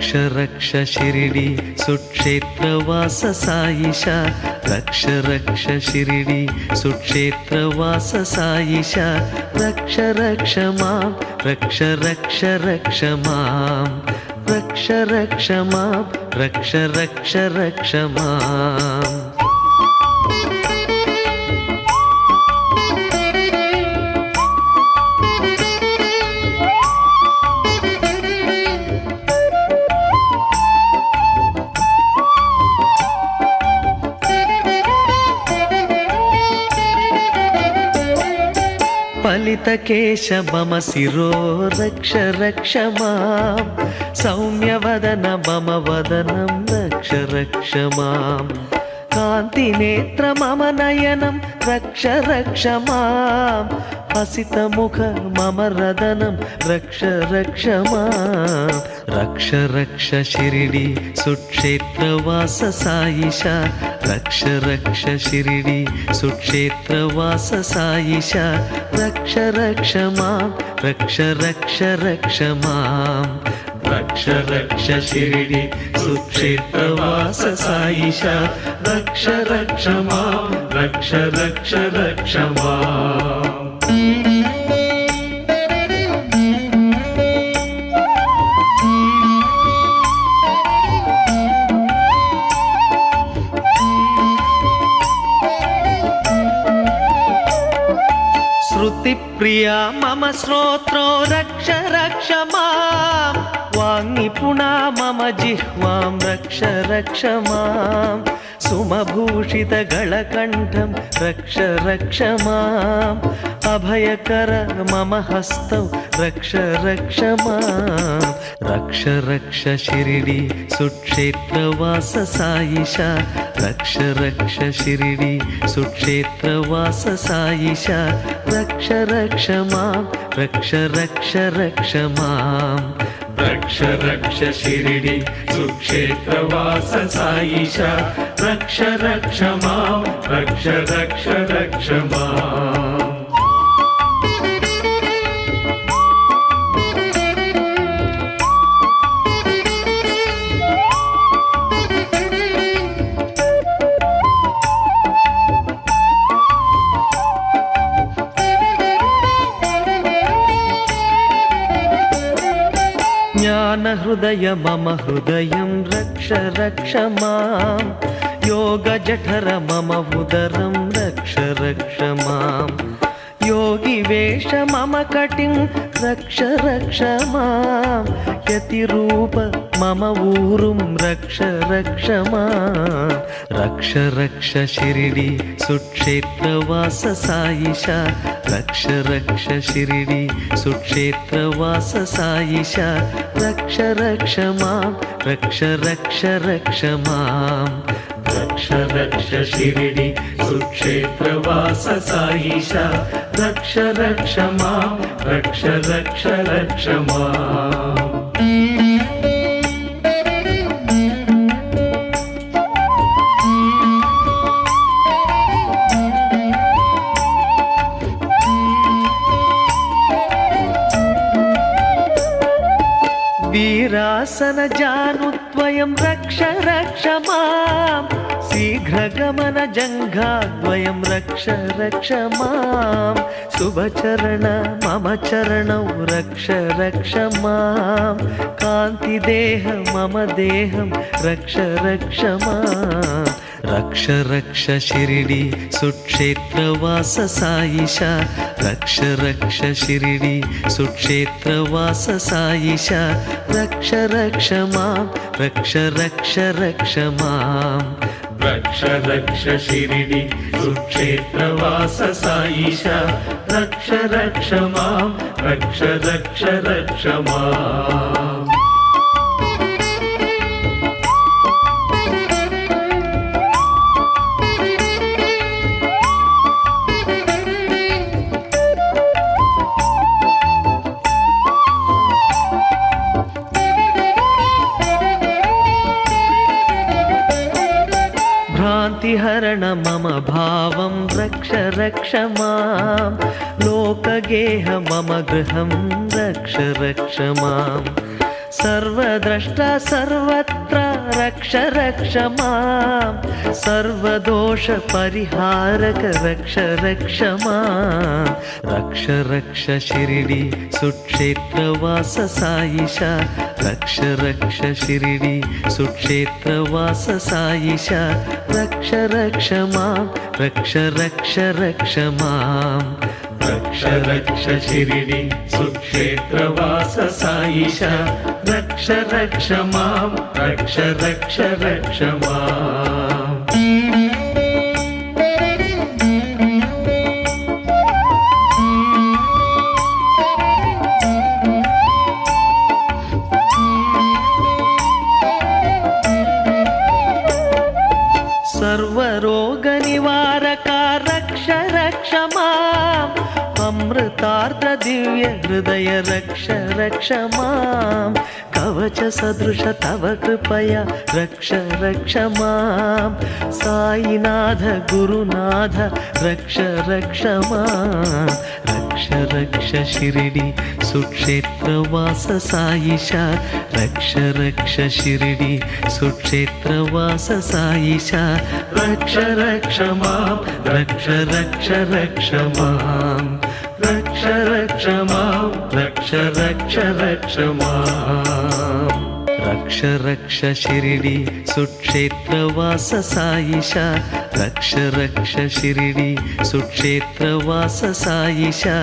रक्ष रक्ष शिरिडी सुक्षेत्रवास साईशा रक्ष रक्ष शिरिडी सुक्षेत्रवास साईशा रक्ष रक्ष मां रक्ष रक्ष रक्ष मां रक्ष रक्ष मां रक्ष रक्ष रक्ष मां फलितकेश मम शिरो रक्ष रक्ष मां सौम्यवदन मम वदनं रक्ष रक्ष मां कान्तिनेत्र मम नयनं रक्ष रक्ष मां हसितमुख मम रदनं रक्ष रक्ष मां रक्ष रक्ष शिरिडी सुक्षेत्रवास साईशा रक्ष रक्ष शिरिडी सुक्षेत्रवास साईशा रक्ष रक्ष मां रक्ष रक्ष रक्ष मां रक्ष रक्ष शिरिडी सुक्षेत्रवास साईशा रक्ष रक्ष मां रक्ष रक्ष रक्ष मां श्रुतिप्रिया मम श्रोत्रो रक्ष रक्ष मां वाङ्निपुणा मम जिह्वां रक्ष रक्ष मां सुमभूषितगळकण्ठं रक्ष रक्ष माम् अभयकर मम हस्तौ रक्ष रक्ष मां रक्ष रक्ष शिरिडी सुक्षेत्रवास साईशा रक्ष रक्ष शिरिडी सुक्षेत्रवास साईशा रक्ष रक्ष मां रक्ष रक्ष रक्ष मां रक्ष रक्ष शिरिडी सुक्षेत्रवास साईशा रक्ष रक्ष मां रक्ष रक्ष रक्ष मां ज्ञानहृदय मम हृदयं रक्ष रक्ष मां योगजठर मम उदरं रक्ष रक्ष मां योगिवेश मम कटिं रक्ष रक्ष मां यतिरूप मम ऊरुं रक्ष रक्ष मां रक्ष रक्ष शिरिडी सुक्षेत्रवास साईशा रक्ष रक्ष शिरिडी सुक्षेत्रवास साईशा रक्ष रक्ष मां रक्ष रक्ष रक्ष मां रक्ष रक्ष शिरिडी सुक्षेत्रवास साईशा रक्ष रक्ष मां रक्ष रक्ष रक्ष मां वीरासन जानुद्वयं रक्ष रक्ष मां शीघ्रगमन जङ्घाद्वयं रक्ष रक्ष मां शुभचरण मम चरणौ रक्ष रक्ष मां कान्तिदेह मम देहं रक्ष रक्ष मां रक्ष रक्ष शिरिडी सुक्षेत्रवास साईशा रक्ष रक्ष शिरिडी सुक्षेत्रवास साईशा रक्ष रक्ष मां रक्ष रक्ष रक्ष मां रक्ष रक्ष शिरिडी सुक्षेत्रवास साईशा रक्ष रक्ष मां रक्ष रक्ष रक्ष मां भ्रान्तिहरण मम भावं रक्ष रक्ष मां लोकगेह मम गृहं रक्ष रक्ष मां सर्वद्रष्टा सर्वत्र रक्ष रक्ष मां सर्वदोषपरिहारक रक्ष रक्ष मां रक्ष रक्ष शिरिडी सुक्षेत्रवास साईशा रक्ष रक्ष शिरिडी सुक्षेत्रवास साईशा रक्ष रक्ष मां रक्ष रक्ष रक्ष मां रक्ष रक्ष शिरिडी सुक्षेत्रवास साईशा रक्ष रक्ष मां रक्ष रक्ष रक्ष मां सर्वरोगनिवारका रक्ष रक्ष माम् अमृतार्द्र दिव्य हृदय रक्ष रक्ष मां कवच सदृश तव कृपया रक्ष रक्ष मां साईनाथ गुरुनाथ रक्ष रक्ष मां रक्ष रक्ष शिरिडी सुक्षेत्रवास साईशा रक्ष रक्ष शिरिडी सुक्षेत्रवास साईशा रक्ष रक्ष मां रक्ष रक्ष रक्ष मां रक्ष रक्ष मां रक्ष रक्ष रक्ष मां रक्ष रक्ष शिरिडी सुक्षेत्रवास साईशा रक्ष रक्ष शिरिडी सुक्षेत्रवास साईशा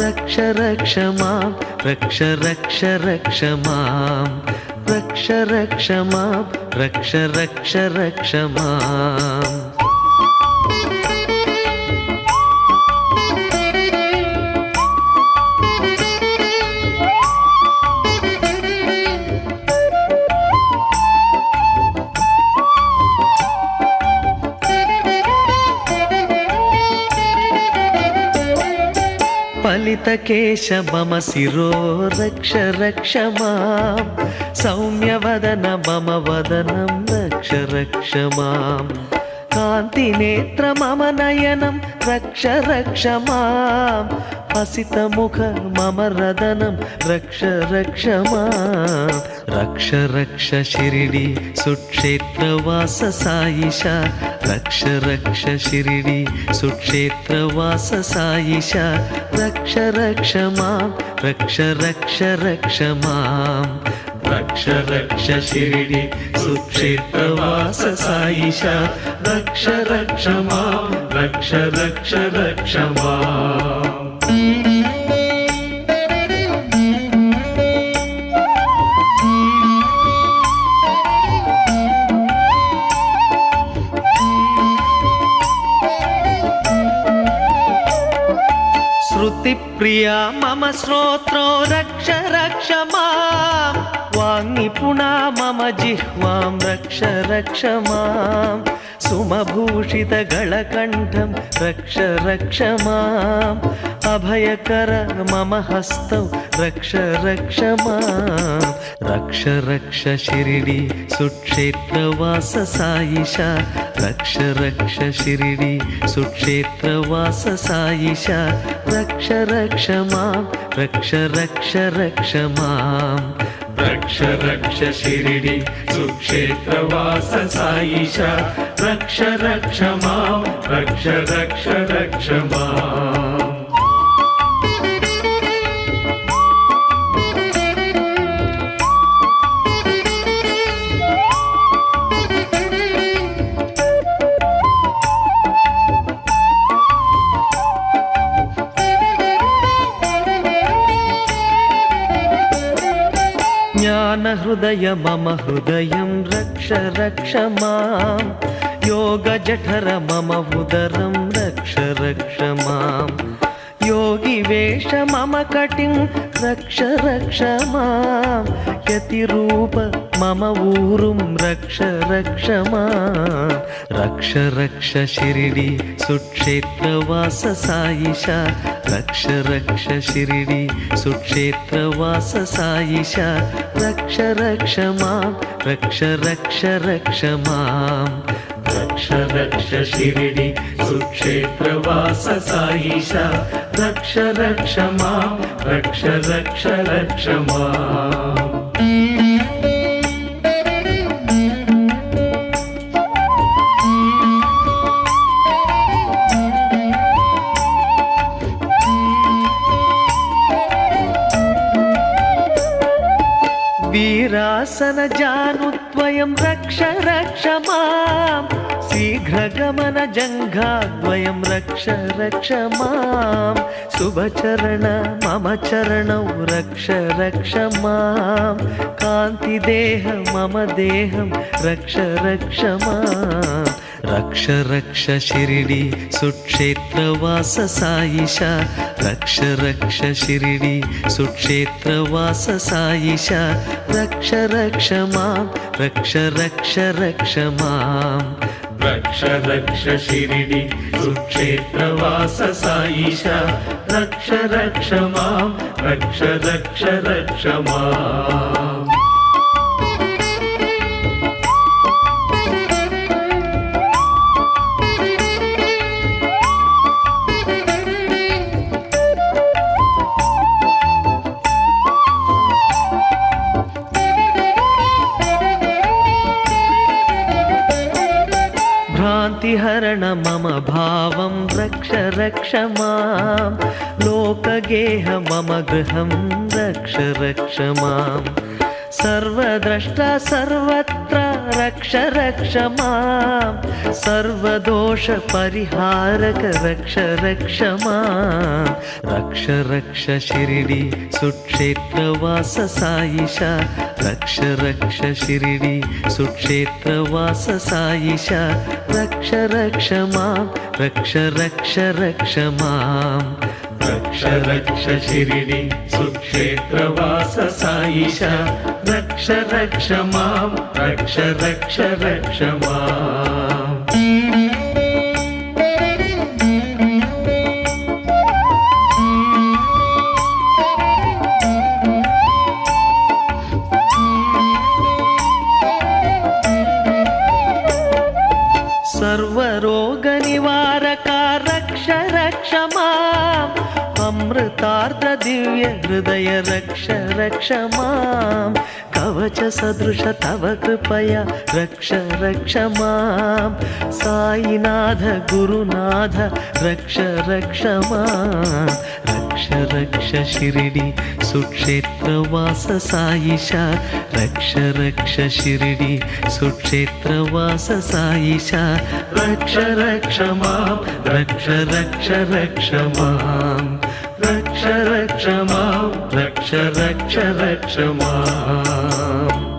रक्ष रक्ष मां रक्ष रक्ष रक्ष मां रक्ष रक्ष मां रक्ष रक्ष रक्ष मां फलितकेश मम शिरो रक्ष रक्ष मां सौम्यवदन मम वदनं रक्ष रक्ष मां कान्तिनेत्र मम नयनं रक्ष रक्ष मां हसितमुख मम रदनं रक्ष रक्ष मां रक्ष रक्ष शिरिडी सुक्षेत्रवास साईशा रक्ष रक्ष शिरिडी सुक्षेत्रवास साईशा रक्ष रक्ष मां रक्ष रक्ष रक्ष मां रक्ष रक्ष शिरिडी सुक्षेत्रवास साईशा रक्ष रक्ष मां रक्ष रक्ष रक्ष मां श्रुतिप्रिया मम श्रोत्रो रक्ष रक्ष मां वाङ्निपुणा मम जिह्वां रक्ष रक्ष मां सुमभूषितगळकण्ठं रक्ष रक्ष माम् अभयकर मम हस्तौ रक्ष रक्ष मां रक्ष रक्ष शिरिडी सुक्षेत्रवास साईशा रक्ष रक्ष शिरिडी सुक्षेत्रवास साईशा रक्ष रक्ष मां रक्ष रक्ष रक्ष मां रक्ष रक्ष शिरिडी सुक्षेत्रवास साईशा रक्ष रक्ष मां रक्ष रक्ष रक्ष मां ज्ञानहृदय मम हृदयं रक्ष रक्ष मां योगजठर मम उदरं रक्ष रक्ष मां योगिवेश मम कटिं रक्ष रक्ष मां यतिरूप मम ऊरुं रक्ष रक्ष मां रक्ष रक्ष शिरिडी सुक्षेत्रवास साईशा रक्ष रक्ष शिरिडी सुक्षेत्रवास साईशा रक्ष रक्ष मां रक्ष रक्ष रक्ष मां रक्ष रक्ष शिरिडी सुक्षेत्रवास साईशा रक्ष रक्ष मां रक्ष रक्ष रक्ष मां जानुद्वयं रक्ष रक्ष मां शीघ्रगमनजङ्घाद्वयं रक्ष रक्ष मां शुभचरण मम चरणौ रक्ष रक्ष मां कान्तिदेह मम देहं रक्ष रक्ष मां रक्ष रक्ष शिरिडी सुक्षेत्रवास साईशा रक्ष रक्ष शिरिडी सुक्षेत्रवास साईशा रक्ष रक्ष मां रक्ष रक्ष रक्ष मां रक्ष रक्ष शिरिडी सुक्षेत्रवास साईशा रक्ष रक्ष मां रक्ष रक्ष रक्ष मां भ्रान्तिहरण मम भावं रक्ष रक्ष मां लोकगेह मम गृहं रक्ष रक्ष मां सर्वद्रष्टा सर्वत्र रक्ष रक्ष मां सर्वदोषपरिहारक रक्ष रक्ष मां रक्ष रक्ष शिरिडी सुक्षेत्रवास साईशा रक्ष रक्ष शिरिडी सुक्षेत्रवास साईशा रक्ष रक्ष मां रक्ष रक्ष रक्ष मां रक्ष रक्ष शिरिडी सुक्षेत्रवास साईशा रक्ष रक्ष मां रक्ष रक्ष रक्ष मां सर्वरोगनिवारका रक्ष रक्ष माम् अमृतार्द्र दिव्य हृदय रक्ष रक्ष मां कवच सदृश तव कृपया रक्ष रक्ष मां साईनाथ गुरुनाथ रक्ष रक्ष मां रक्ष रक्ष शिरिडी सुक्षेत्रवास साईशा रक्ष रक्ष शिरिडी सुक्षेत्रवास साईशा रक्ष रक्ष मां रक्ष रक्ष रक्ष मां रक्ष रक्ष मां रक्ष रक्ष रक्ष मां